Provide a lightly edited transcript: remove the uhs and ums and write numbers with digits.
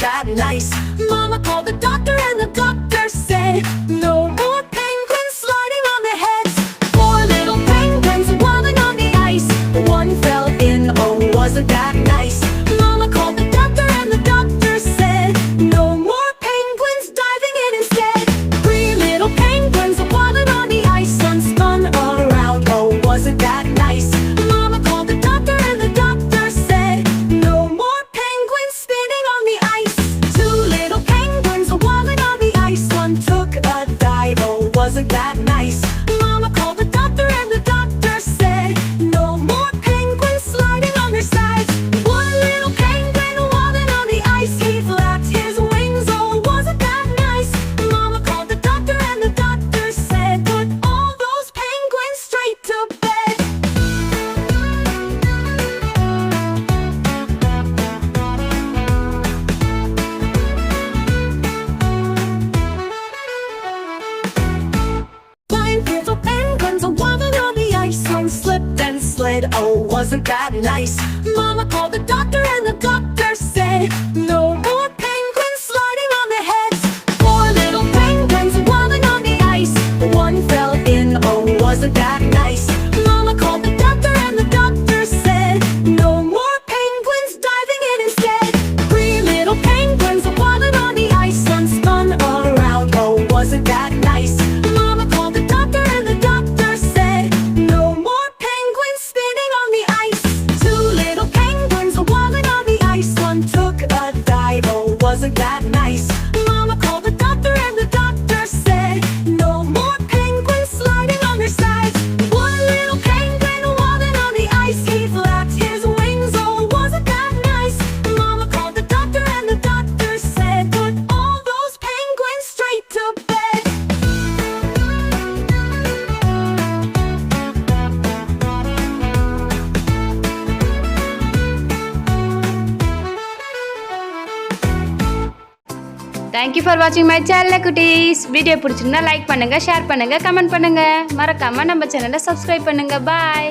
that nice. Mama called the doctor and the doctor said, no more penguins sliding on their heads. 4 little penguins waddling on the ice. One fell in, oh wasn't that nice. Mama called the doctor and the doctor said, no more penguins diving in instead. 3 little penguins waddling on the ice. Sun spun around, oh wasn't that nice. Mama called the doctor and the doctor said, no more penguins spinning on the ice. 2 little penguins waddling on the ice. One took a dive, oh wasn't that nice. Mama called the doctor and the doctor said, no more penguins sliding on their sides. 1 little penguin waddling on the ice. He flapped his wings, oh wasn't that nice. Mama called the doctor and the doctor said, put all those penguins straight to bed. Flying little penguins are wobbling on the ice. Some slipped and slid, oh wasn't that nice. Mama called the doctor and the doctor said, no more penguins sliding on their heads. 4 little penguins wobbling on the ice. One fell in, oh wasn't that nice. Mama called the doctor and the doctor said, no more penguins diving in instead. 3 little penguins wobbling on the ice. Sun spun around, oh wasn't that nice. Mama called the doctor and the doctor said, no more penguins spinning on the ice. 2 little penguins wobbling on the ice. One took a dive, oh wasn't that nice. Mama called the doctor and the doctor said, no more penguins sliding on their sides. 1 little penguin wobbling on the ice. He flapped his wings, oh wasn't that nice. Mama called the doctor and the doctor said, put all those penguins straight to bed. Thank you for watching my channel Kuttis. Video பிடிச்சிருந்தா like பண்ணுங்க, share பண்ணுங்க, comment பண்ணுங்க. மறக்காம நம்ம சேனலை subscribe பண்ணுங்க. Bye.